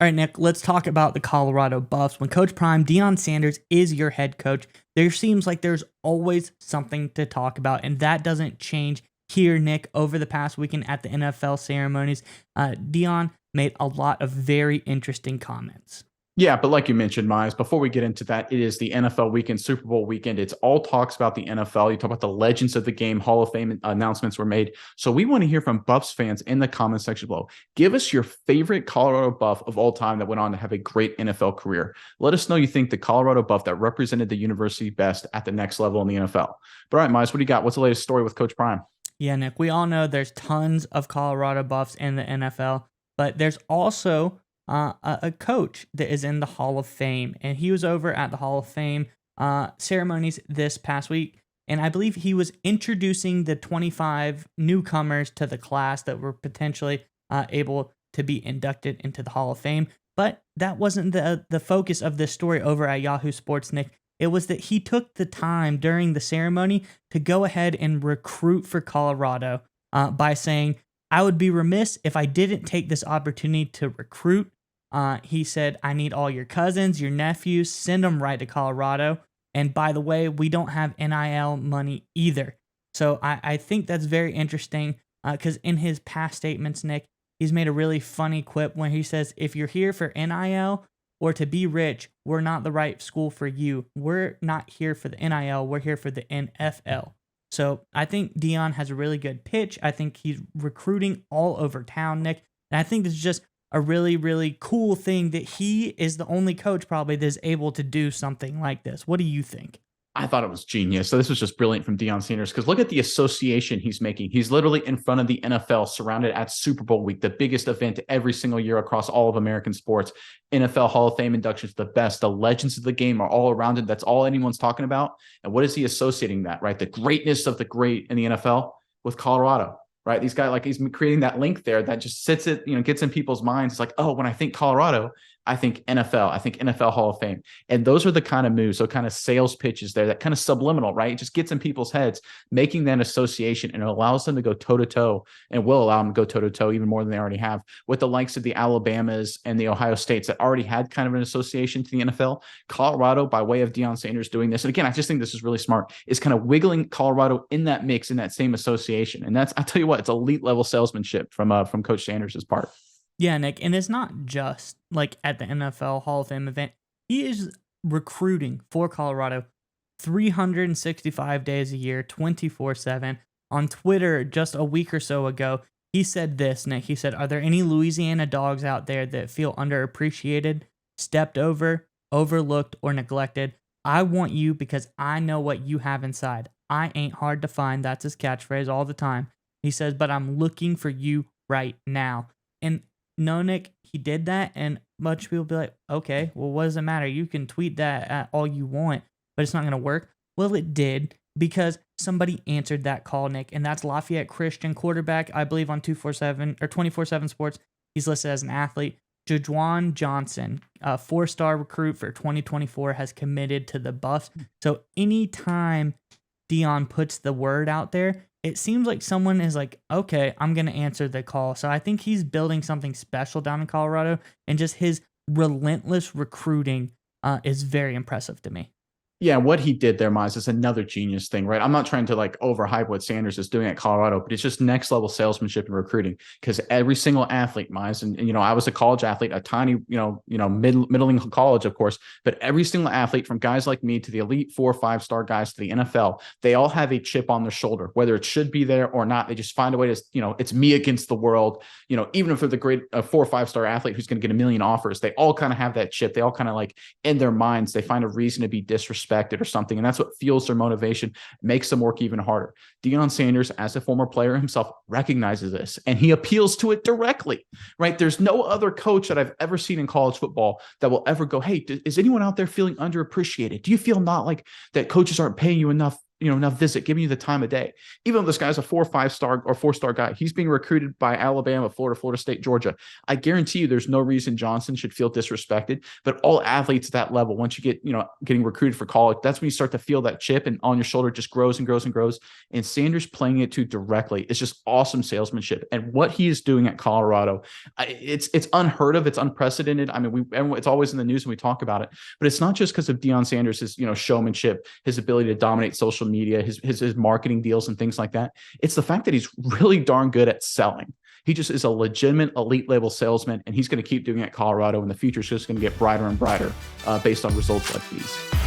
All right, Nick, let's talk about the Colorado Buffs. When Coach Prime, Deion Sanders, is your head coach, there seems like there's always something to talk about, and that doesn't change here, Nick. Over the past weekend at the NFL ceremonies, Deion made a lot of very interesting comments. Yeah, but like you mentioned, Miles, before we get into that, it is the NFL weekend, Super Bowl weekend. It's all talks about the NFL. You talk about the legends of the game, Hall of Fame announcements were made. So we want to hear from Buffs fans in the comment section below. Give us your favorite Colorado Buff of all time that went on to have a great NFL career. Let us know you think the Colorado Buff that represented the university best at the next level in the NFL. But all right, Miles, what do you got? What's the latest story with Coach Prime? Yeah, Nick, we all know there's tons of Colorado Buffs in the NFL, but there's also a coach that is in the Hall of Fame, and he was over at the Hall of Fame ceremonies this past week, and I believe he was introducing the 25 newcomers to the class that were potentially able to be inducted into the Hall of Fame. But that wasn't the focus of this story over at Yahoo Sports, Nick. It was that he took the time during the ceremony to go ahead and recruit for Colorado by saying, I would be remiss if I didn't take this opportunity to recruit. He said, I need all your cousins, your nephews, send them right to Colorado. And by the way, we don't have NIL money either. So I think that's very interesting because in his past statements, Nick, he's made a really funny quip when he says, if you're here for NIL or to be rich, we're not the right school for you. We're not here for the NIL. We're here for the NFL. So I think Deion has a really good pitch. I think he's recruiting all over town, Nick. And I think this is just a really, really cool thing that he is the only coach probably that is able to do something like this. What do you think? I thought it was genius. So this was just brilliant from Deion Sanders because look at the association he's making. He's literally in front of the NFL, surrounded at Super Bowl week, the biggest event every single year across all of American sports. NFL Hall of Fame inductions, the best. The legends of the game are all around it. That's all anyone's talking about. And what is he associating that, right? The greatness of the great in the NFL with Colorado, right? These guys, like he's creating that link there that just sits it, gets in people's minds. It's like, oh, when I think Colorado, I think NFL. I think NFL Hall of Fame. And those are the kind of moves, so kind of sales pitches there, that kind of subliminal, right? It just gets in people's heads, making that association, and it allows them to go toe-to-toe and will allow them to go toe-to-toe even more than they already have with the likes of the Alabamas and the Ohio States that already had kind of an association to the NFL. Colorado, by way of Deion Sanders doing this, and again, I just think this is really smart, is kind of wiggling Colorado in that mix, in that same association. And that's, I tell you what, it's elite level salesmanship from Coach Sanders' part. Yeah, Nick, and it's not just like at the NFL Hall of Fame event. He is recruiting for Colorado 365 days a year, 24/7. On Twitter just a week or so ago, he said this, Nick. He said, are there any Louisiana dogs out there that feel underappreciated, stepped over, overlooked, or neglected? I want you because I know what you have inside. I ain't hard to find. That's his catchphrase all the time. He says, but I'm looking for you right now. And no, Nick, he did that, and much people be like, okay, well, what does it matter? You can tweet that at all you want, but it's not going to work. Well, it did because somebody answered that call, Nick, and that's Lafayette Christian quarterback, I believe on 247 or 24/7 Sports. He's listed as an athlete. Jajuan Johnson, a 4-star recruit for 2024, has committed to the Buffs. So anytime Deion puts the word out there, it seems like someone is like, okay, I'm going to answer the call. So I think he's building something special down in Colorado, and just his relentless recruiting is very impressive to me. Yeah, what he did there, Miles, is another genius thing, right? I'm not trying to like overhype what Sanders is doing at Colorado, but it's just next level salesmanship and recruiting. Because every single athlete, Miles, and I was a college athlete, a tiny, middling college, of course, but every single athlete, from guys like me to the elite 4 or 5-star guys to the NFL, they all have a chip on their shoulder, whether it should be there or not. They just find a way to, it's me against the world. Even if they're the great 4 or 5-star athlete who's going to get a million offers, they all kind of have that chip. They all kind of like in their minds, they find a reason to be disrespected or something. And that's what fuels their motivation, makes them work even harder. Deion Sanders, as a former player himself, recognizes this and he appeals to it directly, right? There's no other coach that I've ever seen in college football that will ever go, hey, is anyone out there feeling underappreciated? Do you feel not like that coaches aren't paying you enough now visit, giving you the time of day. Even though this guy's a 4 or 5-star or 4-star guy, he's being recruited by Alabama, Florida State, Georgia. I guarantee you there's no reason Johnson should feel disrespected, but all athletes at that level, once you get, getting recruited for college, that's when you start to feel that chip and on your shoulder just grows and grows and grows. And Sanders playing it to directly is just awesome salesmanship. And what he is doing at Colorado, it's unheard of. It's unprecedented. I mean, it's always in the news when we talk about it, but it's not just because of Deion Sanders' showmanship, his ability to dominate social media, his marketing deals and things like that. It's the fact that he's really darn good at selling. He just is a legitimate elite level salesman, and he's going to keep doing it at Colorado, and the future is just going to get brighter and brighter based on results like these.